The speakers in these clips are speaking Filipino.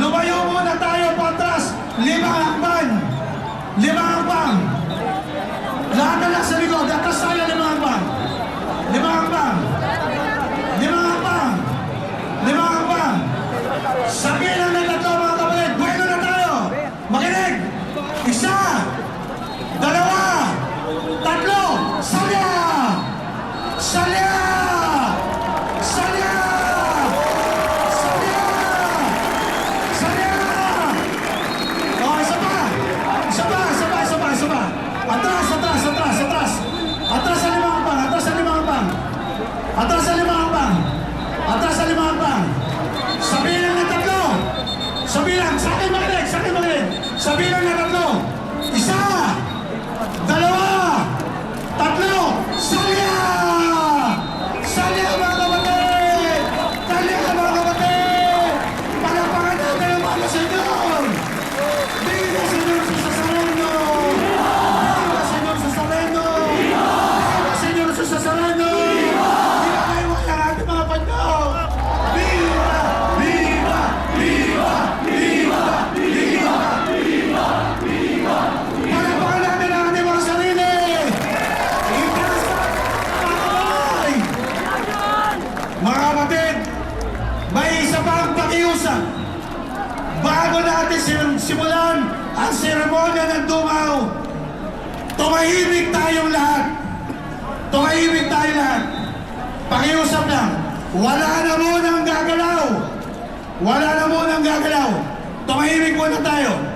Lumayo muna tayo patras. 5 hakbang. 5 hakbang. Lahat na lang sa likod. Atras tayo 5 hakbang. 5 hakbang. 5 hakbang. 5 hakbang. Sabihin lang ng tatlo mga kapatid. Bueno na tayo. Makinig. 1, 2, 3. Salya! Salya! Salya! Salya! Salya! Oh, isa pa! Isa pa! Isa pa! Isa pa! Isa pa! Atras! Atras! Atras! Atras! Atras sa 5 hakbang! Atras sa 5 hakbang! Atras sa 5 hakbang! Atras sa 5 hakbang! Sabihin lang ng tatlo! Sabihin lang! Sa akin makinig! Sa akin makinig! Sabihin lang ng tatlo! 1, 2, 3! Salya! Salya mga kapatid! Salya mga kapatid! Palapakan natin ang mga Senyor! Viva Senyor sa Sareno! Viva Senyor sa Sareno! Viva Senyor sa Sareno! Viva kayo ang ating mga panyo! Viva! Viva! Viva! Viva! Viva! Viva! Viva! Palapakan natin ang ating mga sarili! Mga kapatid, may isa pang pakiusap. Bago natin simulan ang seremonya ng Dumaw, tumahimik tayong lahat. Tumahimik tayo lahat. Pakiusap lang, wala na munang gagalaw. Wala na munang gagalaw. Tumahimik muna tayo.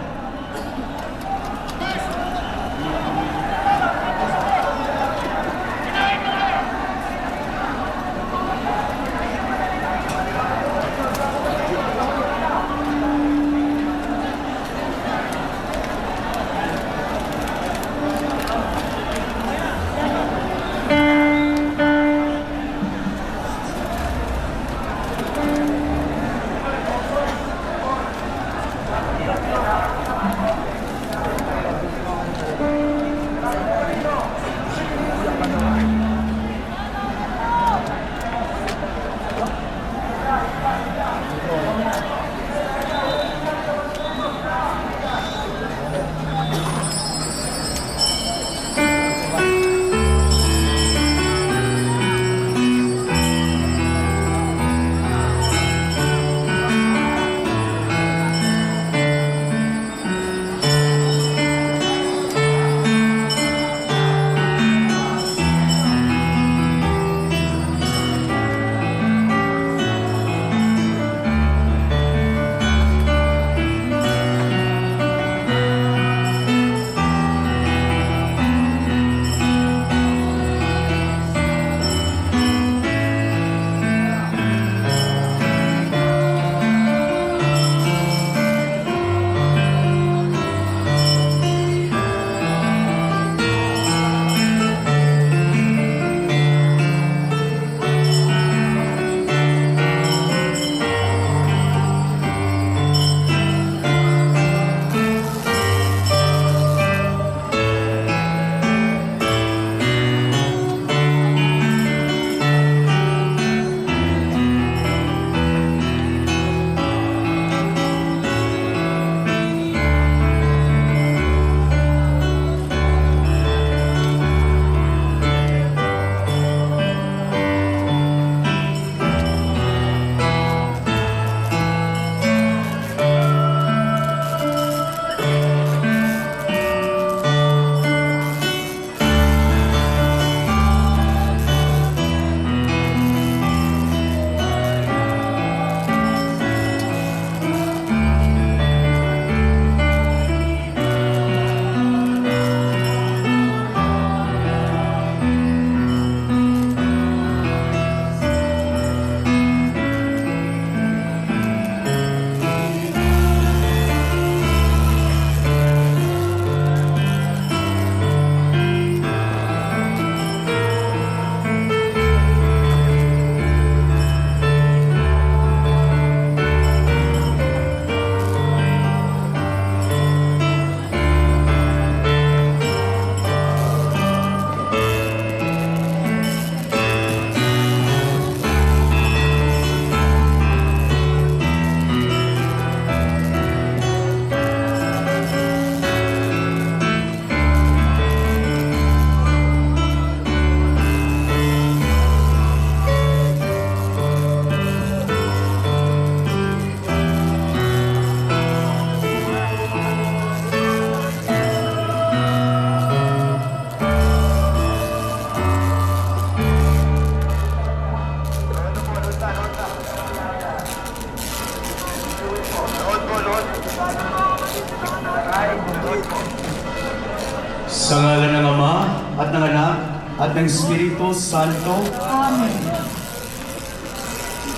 Sa ngalan ng Ama at ng Anak at ng Espiritu Santo. Amen.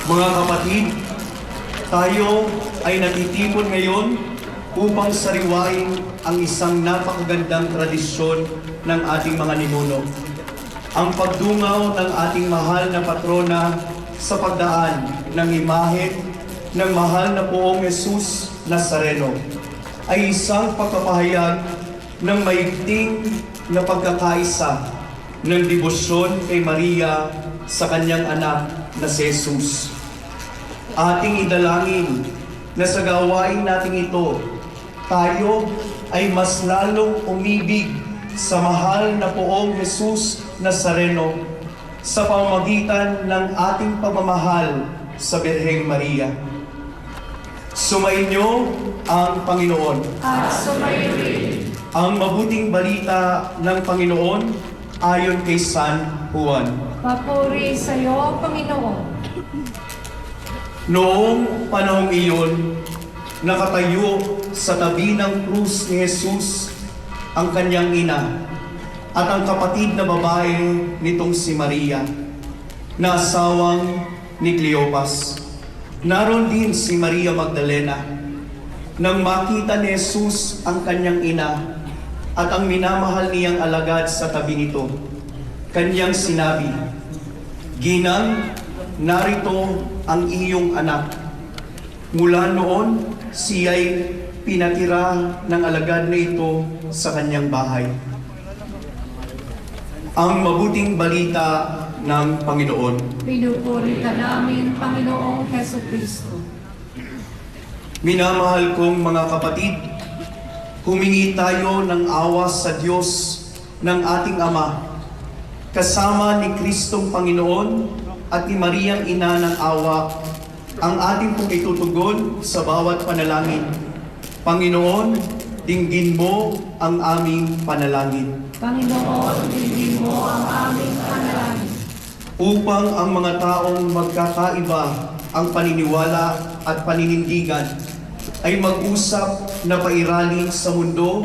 Mga kapatid, tayo ay natitipon ngayon upang sariwain ang isang napakagandang tradisyon ng ating mga ninuno. Ang pagdungaw ng ating mahal na patrona sa pagdaan ng imahe ng mahal na Poong Jesus Nazareno ay isang pagpapahayag ng maigting na pagkakaisa ng debosyon kay Maria sa kanyang anak na si Jesus. Ating idalangin na sa gawain natin ito, tayo ay mas lalong umibig sa mahal na Poong Jesus Nazareno sa pamamagitan ng ating pagmamahal sa Birheng Maria. Sumainyo ang Panginoon. At sumayo rin. Ang mabuting balita ng Panginoon ayon kay San Juan. Papuri sa iyo, Panginoon. Noong panahong iyon, nakatayo sa tabi ng krus ni Jesus ang kanyang ina at ang kapatid na babae nitong si Maria, na asawang ni Cleopas. Naroon din si Maria Magdalena. Nang makita ni Jesus ang kanyang ina at ang minamahal niyang alagad sa tabi nito, kanyang sinabi, "Ginang, narito ang iyong anak." Mula noon, siya'y pinatira ng alagad na ito sa kanyang bahay. Ang mabuting balita ng Panginoon. Pinupuri ka namin, Panginoong Jesucristo. Minamahal kong mga kapatid, humingi tayo ng awa sa Diyos ng ating Ama, kasama ni Kristong Panginoon at ni Mariang Ina ng Awa, ang ating pong itutugon sa bawat panalangin. Panginoon, dinggin mo ang aming panalangin. Panginoon, dinggin mo ang aming panalangin. Upang ang mga taong magkakaiba ang paniniwala at paninindigan ay mag-usap na pairali sa mundo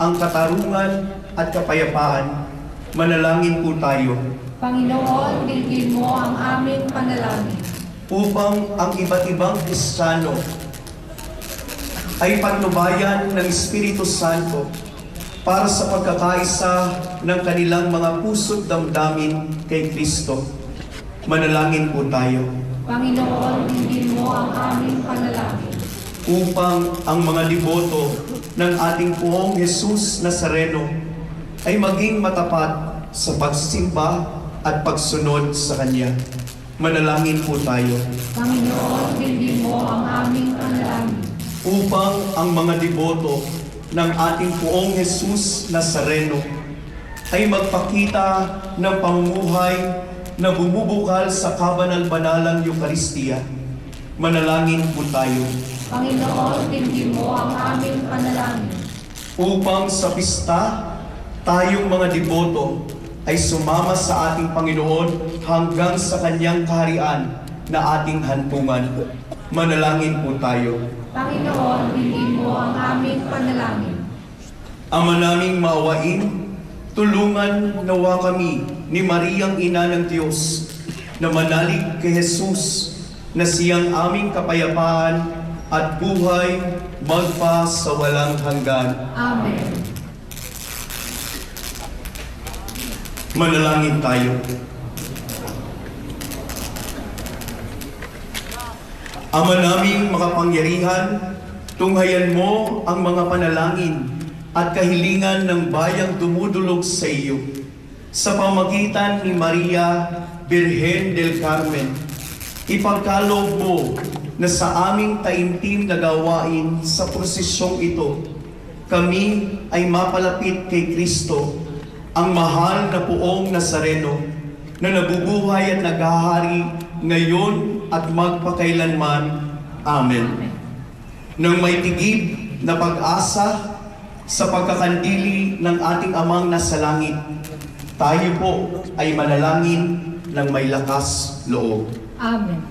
ang katarungan at kapayapaan. Manalangin po tayo. Panginoon, dinggin mo ang aming panalangin. Upang ang iba't ibang Kristiyano ay patnubayan ng Espiritu Santo para sa pagkakaisa ng kanilang mga puso't damdamin kay Kristo. Manalangin po tayo. Panginoon, dinggin mo ang aming panalangin. Upang ang mga deboto ng ating Poong Jesus Nazareno ay maging matapat sa pagsisimba at pagsunod sa Kanya. Manalangin po tayo. Panginoon, dinggin mo ang aming panalangin. Upang ang mga deboto ng ating Poong Jesus Nazareno ay magpakita ng pamumuhay na bumubukal sa kabanal-banalang Eucharistia. Manalangin po tayo. Panginoon, dinggin mo ang aming panalangin. Upang sa pista, tayong mga deboto ay sumama sa ating Panginoon hanggang sa Kanyang kaharian na ating hantungan. Manalangin po tayo. Panginoon, dinggin mo ang aming panalangin. Ama naming maawain, tulungan nawa kami ni Mariang Ina ng Diyos na manalig kay Jesus na siyang aming kapayapaan at buhay magpa sa walang hanggan. Amen. Manalangin tayo. Ama naming makapangyarihan, tunghayan mo ang mga panalangin at kahilingan ng bayang dumudulog sa iyo. Sa pamagitan ni Maria Birhen del Carmen, ipagkaloob mo na sa aming taimtim na gawain sa prosesyong ito, kami ay mapalapit kay Kristo, ang mahal na Poong Nazareno, na nabubuhay at naghahari ngayon at magpakailanman. Amen. Nang may tigib na pag-asa sa pagkakandili ng ating Amang nasa langit, tayo po ay manalangin ng may lakas loob. Amen.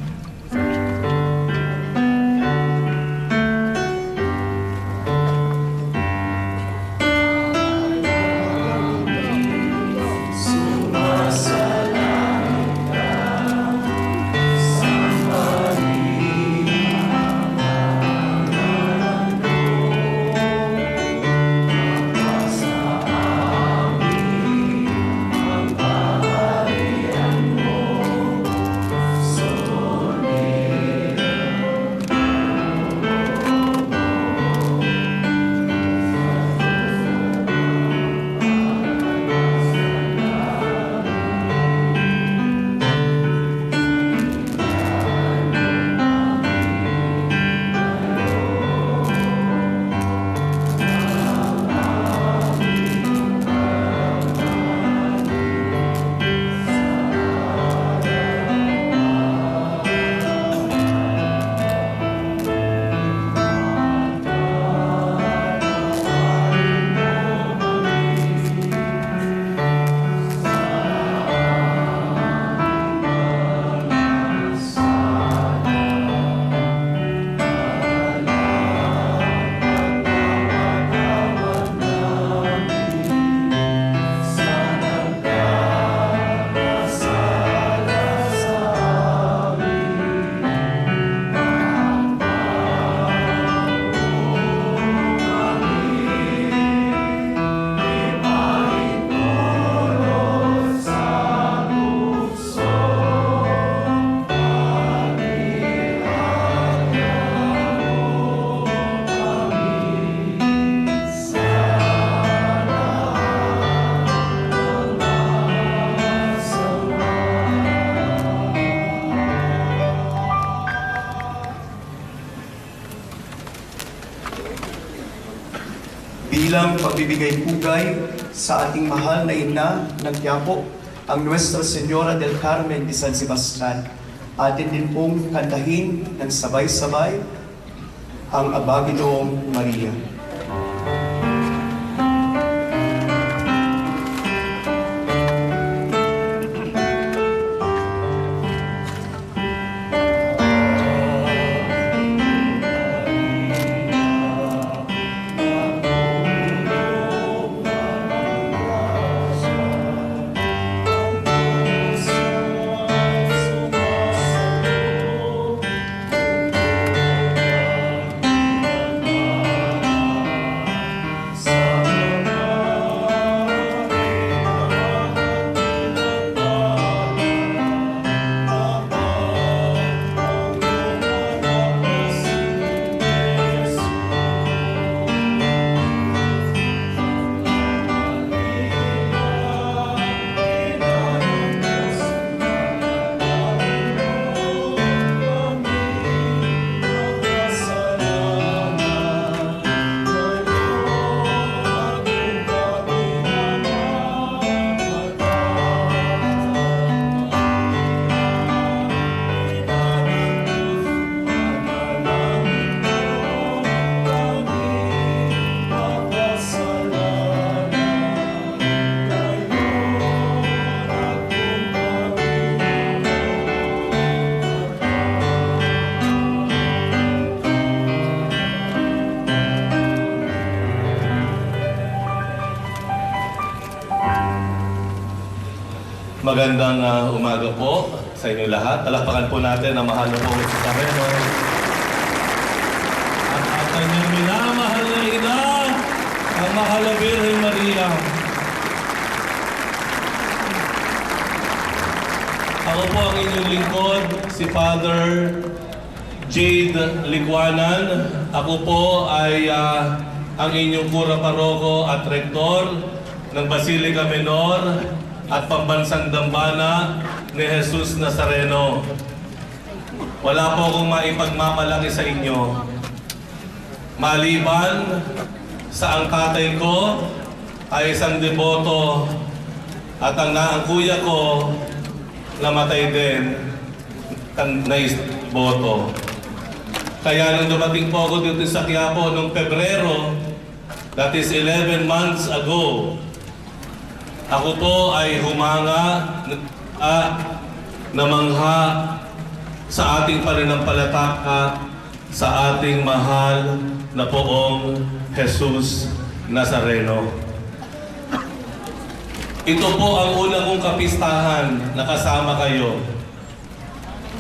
bilang pagbibigay pugay sa ating mahal na ina ng Quiapo, ang Nuestra Señora del Carmen de San Sebastian. Atin din pong kantahin ng sabay-sabay ang Aba Ginoong Maria. Magandang umaga po sa inyo lahat. Palakpakan po natin ang mahal na po si Sareno. At ang kanyang minamahal na ina, ang mahal na Birhen Maria. Ako po ang inyong lingkod, si Father Jade Liguanan. Ako po ay ang inyong kura paroko at rektor ng Basilica Menor at Pambansang Dambana ni Jesus Nazareno. Wala po akong maipagmamalaki sa inyo. Maliban sa ang tatay ko ay isang deboto at ang kuya ko namatay din na boto. Kaya nung dumating po ako dito sa Quiapo noong Pebrero, that is 11 months ago, ako po ay humanga namangha sa ating pananampalataya sa ating mahal na poong Jesus Nazareno. Ito po ang una kong kapistahan na kasama kayo.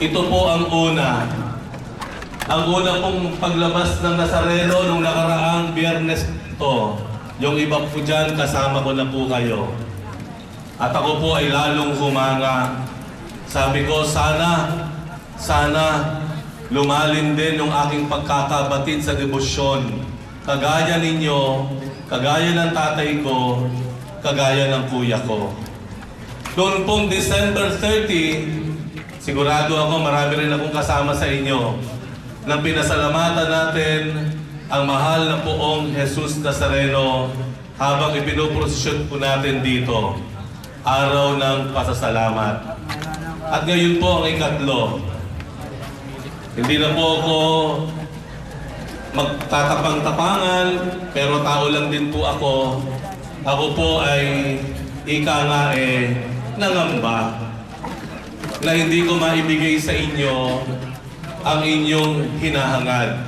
Ito po ang una. Ang una pong paglabas ng Nazareno nung nakaraang Biyernes ito. Yung iba po dyan, kasama ko na po kayo. At ako po ay lalong humanga. Sabi ko, sana lumalim din yung aking pagkakabatid sa debosyon. Kagaya ninyo, kagaya ng tatay ko, kagaya ng kuya ko. Noon pong December 30, sigurado ako marami rin akong kasama sa inyo nang pinasalamatan natin ang mahal na poong Jesus Nazareno habang ipinoprosesyon po natin dito. Araw ng pasasalamat. At ngayon po ang ikatlo. Hindi na po ako magtatapang-tapangan, pero tao lang din po ako. Ako po ay nangamba na hindi ko maibigay sa inyo ang inyong hinahangad.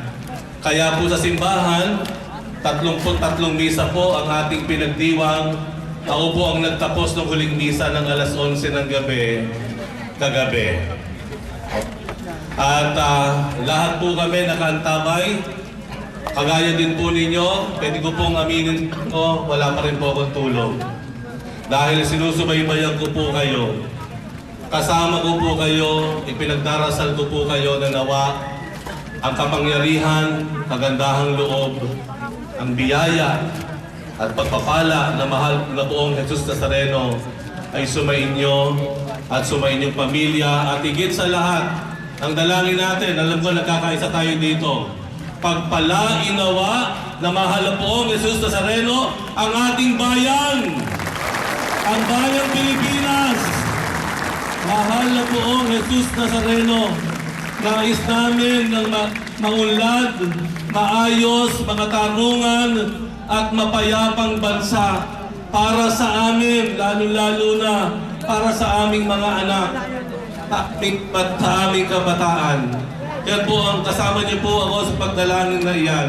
Kaya po sa simbahan, 33 misa po ang ating pinagdiwang. Ako po ang nagtapos ng huling misa ng alas 11 ng gabi, kagabi. At lahat po kami nakaantabay. Kagaya din po ninyo, pwede ko pong aminin ko, wala pa rin po akong tulog. Dahil sinusubaybayan ko po kayo. Kasama ko po kayo, ipinagdarasal ko po kayo na nawa ang kapangyarihan, kagandahang loob, ang biyaya, at pagpapala na mahal na poong Jesus Nazareno ay sumainyo at sumainyong pamilya at higit sa lahat, ang dalangin natin, alam ko nagkakaisa tayo dito, pagpalain nawa na mahal poong Jesus Nazareno ang ating bayan, ang bayang Pilipinas. Mahal na poong Jesus Nazareno, nais namin ng maunlad, maayos, mga tarungan at mapayapang bansa para sa amin, lalo-lalo na para sa aming mga anak at sa aming kabataan. Yan po ang kasama niyo po ako sa pagdalangin na iyan.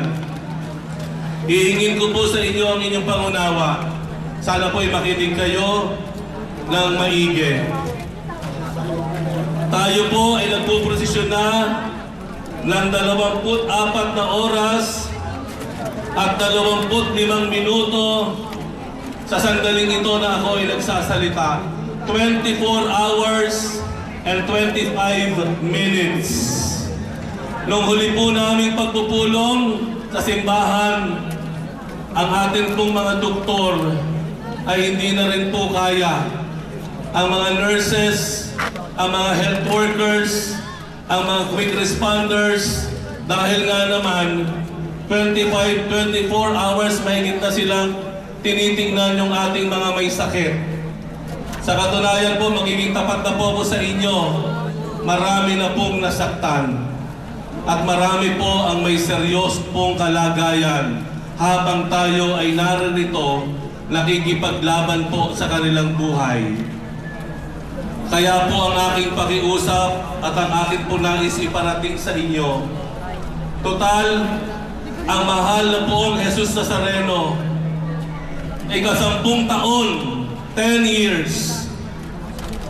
Hihingin ko po sa inyo ang inyong pangunawa. Sana po ay makinig kayo ng maigi. Tayo po ay nagpuprosesyon na ng 24 na oras at 25 minuto sa sandaling ito na ako ay nagsasalita. 24 hours and 25 minutes. Nung huli po naming pagpupulong sa simbahan, ang atin pong mga doktor ay hindi na rin po kaya. Ang mga nurses, ang mga health workers, ang mga quick responders, dahil nga naman 24 hours mahigit na silang tinitingnan yung ating mga may sakit. Sa katunayan po, magiging tapat na po ako sa inyo, marami na pong nasaktan at marami po ang may seryos pong kalagayan habang tayo ay naririto nakikipaglaban po sa kanilang buhay. Kaya po ang aking pakiusap at ang aking po nais iparating sa inyo. Total, ang mahal na poong Jesus Nazareno ay 10 taon, 10 years,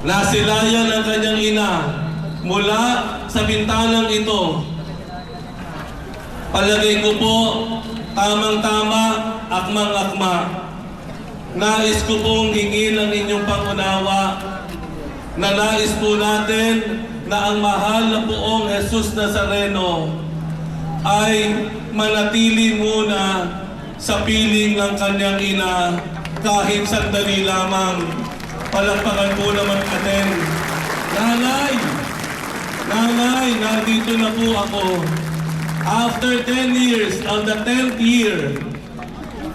nasilayan ang kanyang ina mula sa bintanang ito. Palagay ko po, tamang-tama, akmang-akma. Nais ko pong hingin ang inyong pangunawa na nais po natin na ang mahal na poong Jesus Nazareno ay manatili muna sa piling ng kanyang ina kahit sandali lamang. Palakpakan po naman natin. Nanay! Nanay, nandito na po ako. After 10 years, on the 10th year,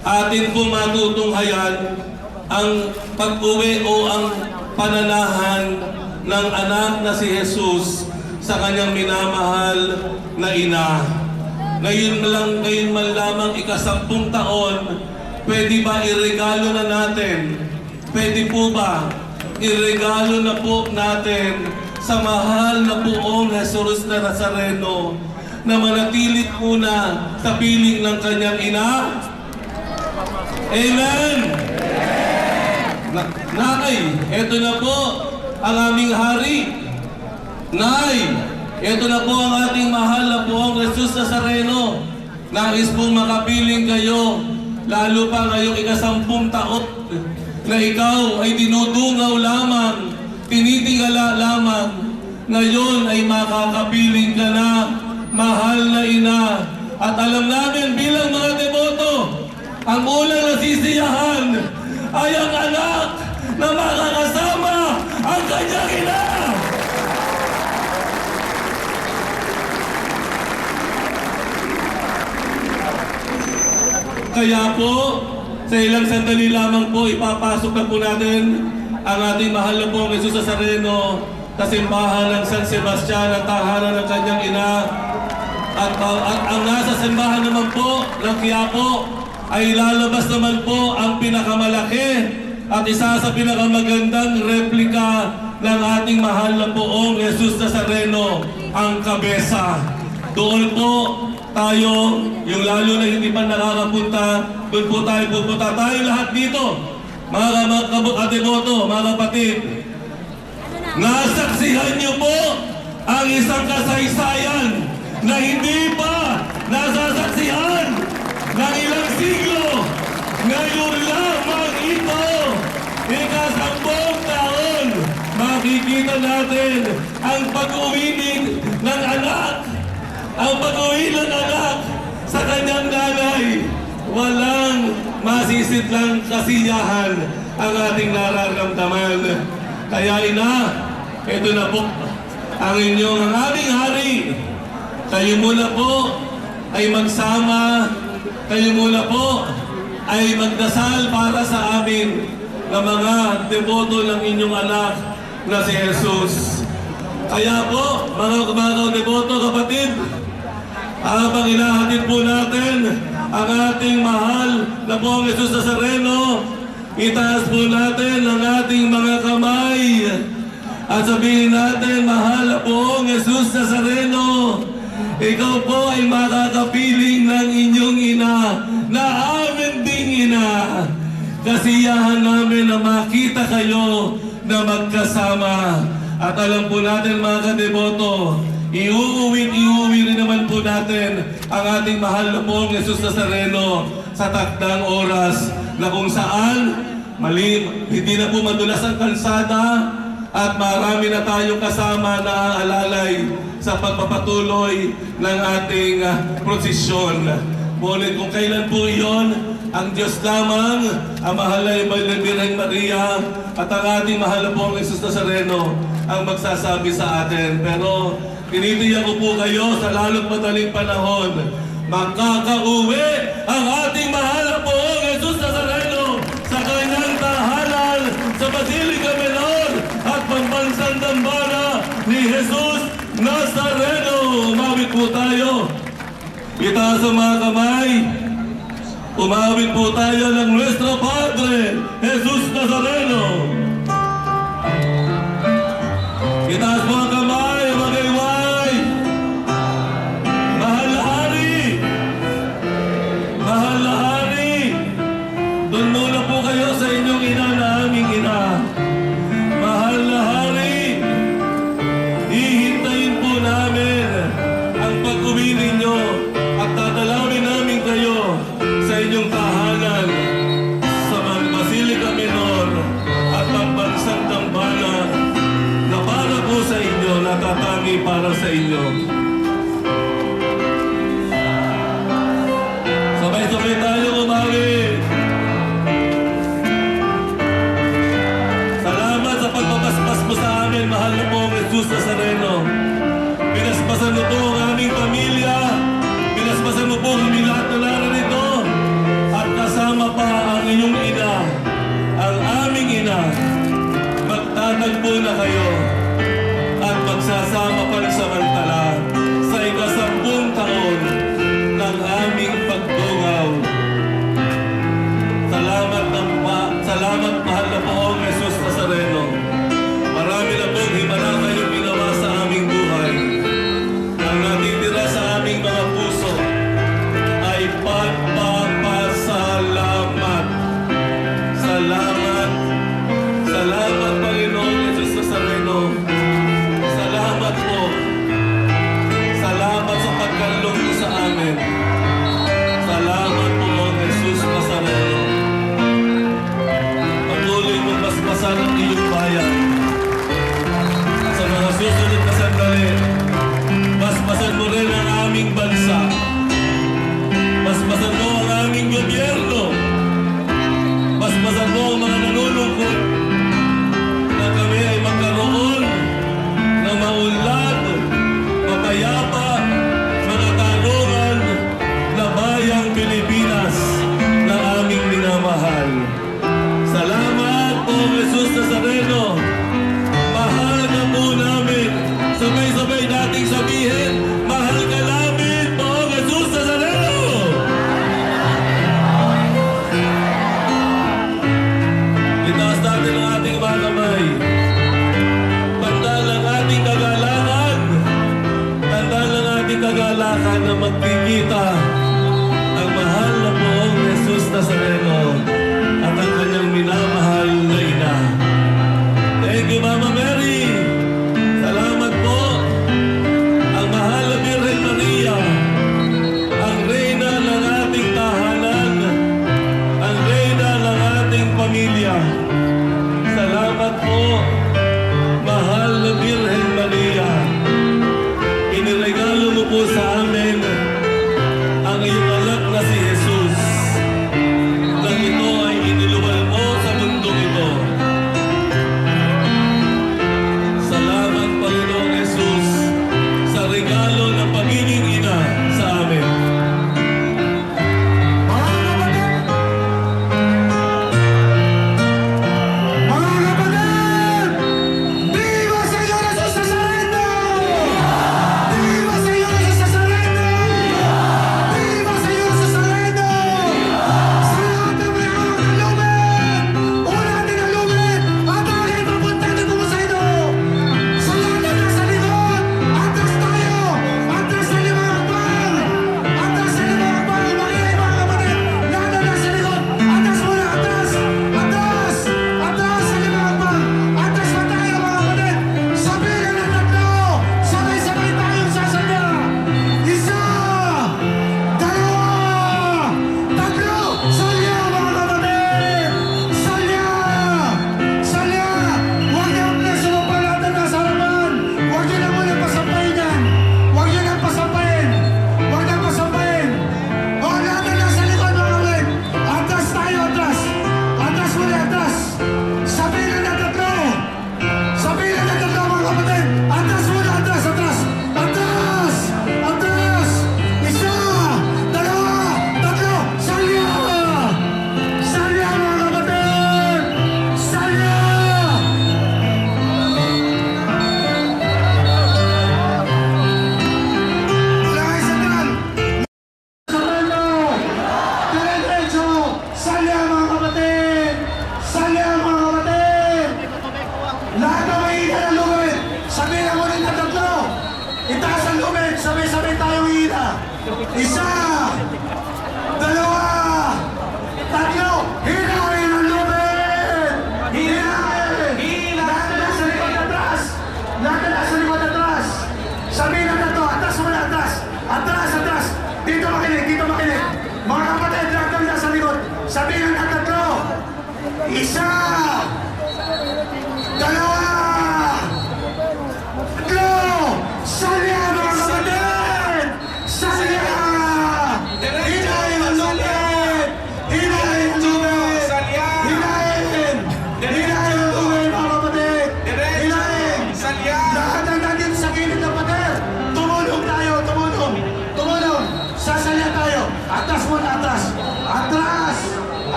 atin po matutunghayan ang pag-uwi o ang pananahan ng anak na si Jesus sa kanyang minamahal na ina. Ngayon man lamang 10 taon, pwede ba iregalo na natin? Pwede po ba iregalo na po natin sa mahal na poong Jesus na Nazareno na manatilit muna sa piling ng kanyang ina? Amen! Nay, eto na po ang aming hari. Nay, eto na po ang ating mahal na poong Jesus Nazareno. Nais pong makapiling kayo, lalo pa ngayong 10 taon na ikaw ay dinudungaw lamang, tinitingala lamang. Ngayon ay makakapiling ka na, mahal na ina. At alam namin bilang mga deboto, ang unang nasisiyahan ay ang anak na makakasama ang kanyang ina. Kaya po, sa ilang sandali lamang po, ipapasok na po natin ang ating mahal na pong Jesus Nazareno sa simbahan ng San Sebastian at tahanan ng kanyang ina. At ang nasa simbahan naman po ng Quiapo ay lalabas naman po ang pinakamalaki at isa sa pinakamagandang replika ng ating mahal na poong Jesus Nazareno, ang kabesa. Doon po tayo, yung lalo na hindi pa nakakapunta, doon po tayo pupunta. Tayo lahat dito, mga kadeboto, mga kapatid, nasaksihan niyo po ang isang kasaysayan na hindi pa nasasaksihan ng ilang siglo. Ngayon lamang ito, 10 taon, makikita natin ang pag-uwi ng anak, ang pag-uwi ng anak sa kanyang nanay. Walang masisitlang kasiyahan ang ating nararamdaman. Kaya ina, ito na po ang aming hari. Kayo muna po ay magsama, kayo muna po ay magdasal para sa amin na mga deboto ng inyong anak na si Jesus. Kaya po, mga deboto kapatid, habang ilahatid po natin ang ating mahal na pong Jesus Nazareno, itaas po natin ang ating mga kamay at sabihin natin, mahal na pong Jesus Nazareno, ikaw po ay makakapiling ng inyong ina na amin ding ina. Kasiyahan namin na makita kayo na magkasama. At alam po natin mga kadeboto, iuuwi rin naman po natin ang ating mahal na pong Jesus Nazareno sa takdang oras na kung saan hindi na po madulas ang kalsada at marami na tayong kasama na aalalay sa pagpapatuloy ng ating prosesyon. Ngunit kung kailan po iyon, ang Diyos lamang, ang mahal na Birheng Maria at ang ating mahal na pong Jesus Nazareno ang magsasabi sa atin. Pero tinitiyak ko po kayo sa lalong madaling panahon, makakauwi ang ating mahal na pong Jesus Nazareno sa kanyang tahanan sa Basilica Menor at pambansang dambana ni Jesus Nazareno. Umawit po tayo. Itaas ang mga kamay. Umawit po tayo ng Nuestro Padre Jesus Nazareno. Itaas po ang kamay, magayway. Mahal na Hari. Mahal na Hari. Doon muna po kayo sa inyong ina na aming ina. Mahal na Hari, hihintayin po namin ang pag-uwi ninyo at dadalawin namin kayo sa inyong tahanan sa Basilica Menor at pambansang dambana na para po sa inyo, natatangi para sa inyo. Sabay-sabay tayo umawit. Salamat sa pagpapaspas mo sa amin, mahal na pong Jesus Nazareno. Pinaspasan mo po ang aming pamilya, pinaspasan mo po kami lahat na narito, at kasama pa ang inyong ina, ang aming ina. Magtatagpo na kayo at magsasama pansamantala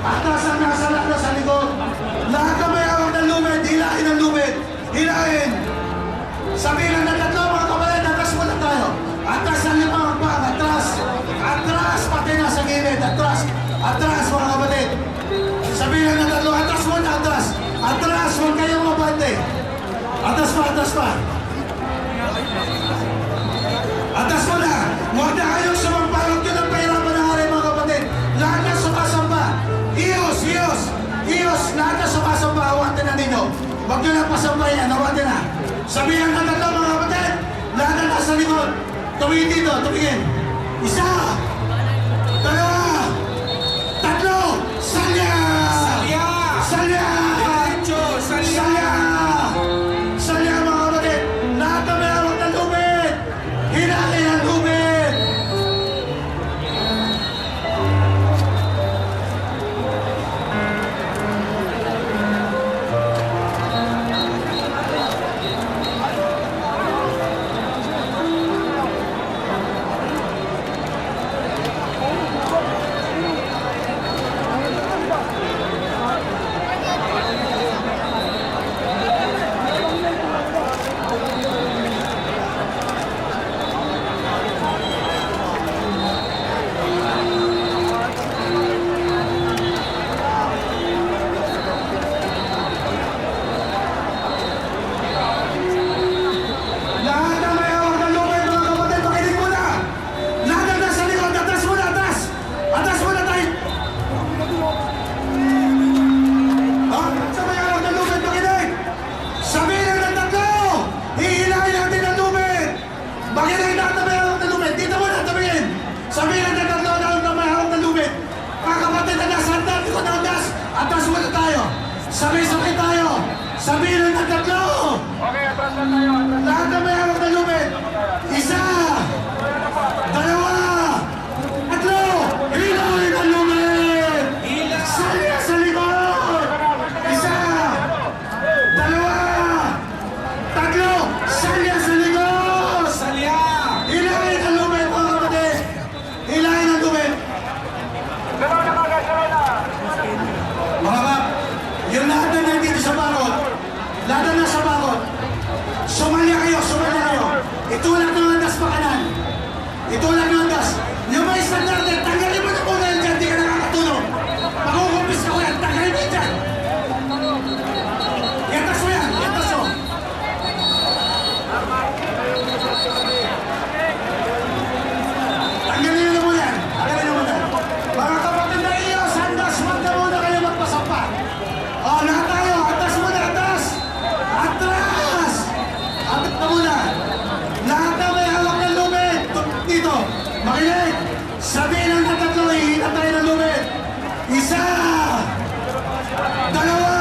Atas ang nasa lado sa likod. Lahat na may hawak ng lumit, hilahin ang lumit. Hilahin. Sabihin na tatlo mga kapatid, atas muna tayo. Atas ang limang pang, atras. Atras, pati na sa gilid. Atras. Atras mga kapatid. Sabihin na tatlo, atras muna, atras. Atras, huwag kayong mabante. Atras pa, atras pa. Atas mo na! Huwag na kayong sumampalog yun ang pahirapan ng hari mga kapatid. Lahat na sumasamba. Iyos, iyos, iyos. Lahat na sumasamba. Awatin na ninyo. Huwag nyo na pasampayan. Awatin na. Sabihan na tatlo mga kapatid. Lahat na nasa likod. Tumingin dito. Tumingin. Isa. Dalawa. Tatlo. Salya! Salya! Salya! Diretso! Salya! Salya! Salya mga kapatid. Lahat na may hawak ng lubid. Hinahin ang lubid. Lahat na may hawak ng lubid mga kapatid, makinig mo na. Lahat na nasa likod, atras mo na, atras. Atras mo na tayo. Sa may hawak ng lubid, makinig. Sabihin ng tatlo, hihilahin natin ang lubid. Makinig lahat na may hawak ng lubid. Dito mo na, tabingin. Sabihin ng tatlo, lahat na may hawak ng lubid. Mga kapatid na nasa handa, di ko na andas. Atras mo na tayo. Sabay-sabay tayo. Sabihin ng tatlo. Lahat na may hawak ng lubid. Isa. Dalawa. Tatlo. Hilahin ang lubid. Salya sa likod. Isa. Dalawa. Tatlo. Salya sa likod. Salya! Hilahin ang lubid mga kapatid. Hilahin ang lubid. Mga kap, yung lahat na nandito sa bakod, lahat na nasa bakod, sumalya kayo, sumalya kayo. Itulak ng andas pa kanan. Itulak ng andas. Yung may standard, tanggalin mo na muna yan dyan, di ka nakakatulong. Makukumpis ka ko yan, tanggalin mo yan dyan. Yatas mo yan, yatas mo. Tanggalin mo muna yan, tanggalin mo muna. Mga kapatid na iyo, sandas, wag na muna kayo magpasampa. O, lahat tayo, atas muna, atas. Atras! Atas na muna. Lahat na may hawak ng lubid. Dito, makinig. Sabihin ang tatlo, hihina tayo ng lubid. Isa. Dalawa.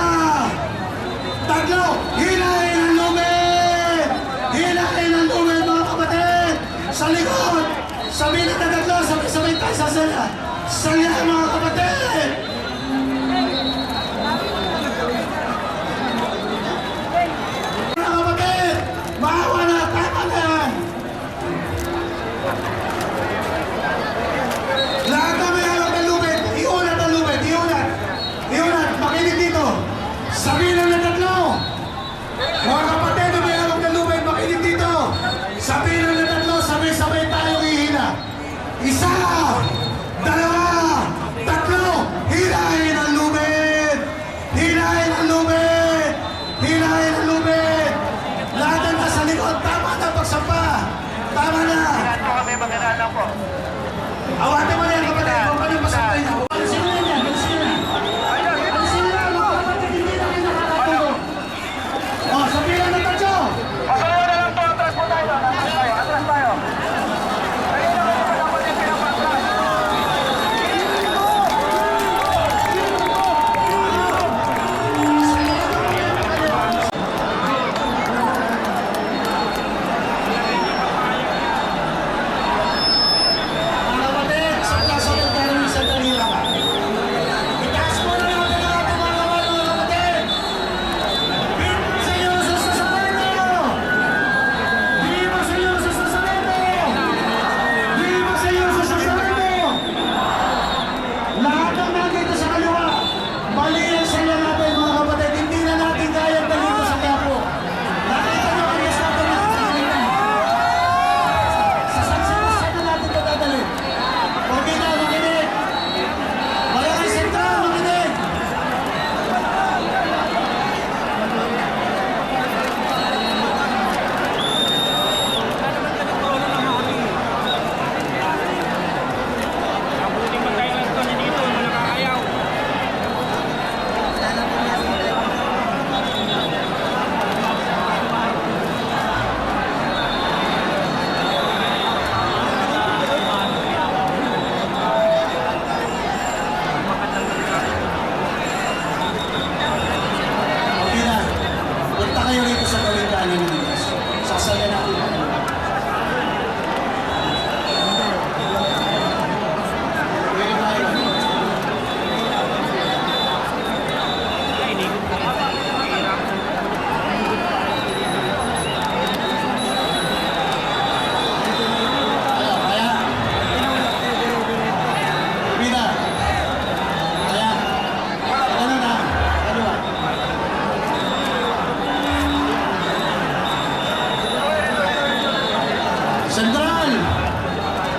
Tatlo. Hilahin ang lubid. Hilahin ang lubid, mga kapatid. Sa likod. Sabihin ang tatlo, sabay-sabay tayo sa salya. Salya, mga kapatid. Mga kapatid, maawa na, tama na yan. Lahat na may hawak ng lubid, iunat ang lubid, iunat. Iunat, makinig dito. Sabihin lang ng tatlo. Mga kapatid na may hawak ng lubid, makinig dito. Sabihin lang ng tatlo, sabay-sabay tayo ihina. Isa, dalawa, tatlo, hilahin ang lubid. Hilahin ang lubid. Hilahin ang lubid. Lahat na nasa likod, tama na pagsampa. Tama na. Awatin mo na yan, kapatid. Huwag ka nang pasampay na. Alisin mo yan, alisin mo yan. Alisin mo yan, mga kapatid, hindi na kayo nakakatulog. O, sabihin lang ng tatlo. Mga kapatid,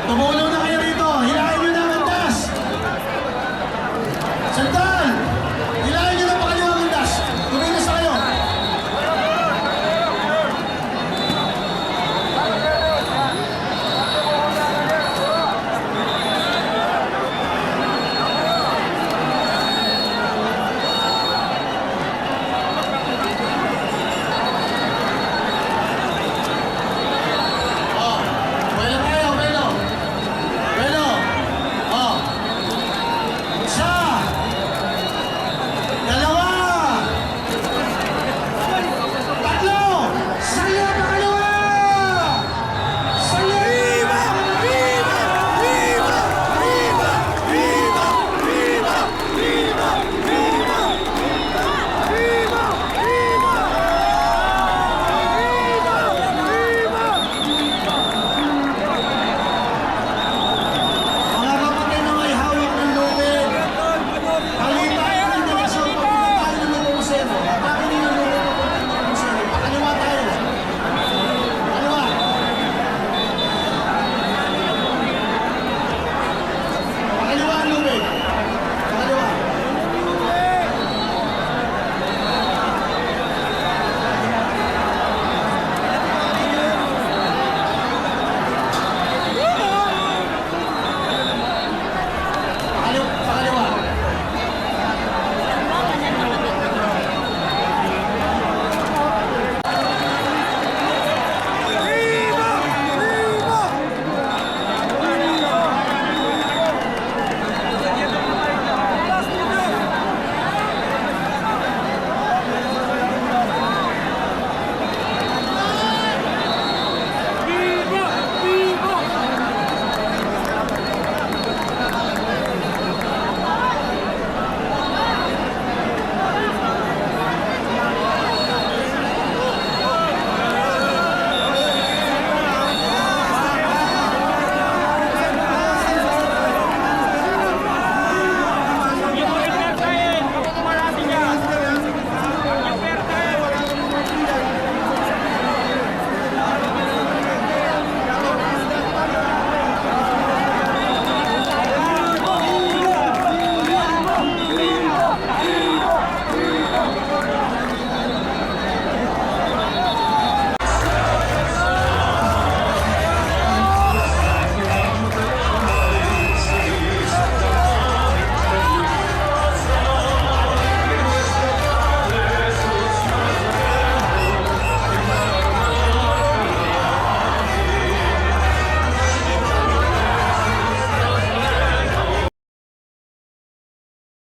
Tumulong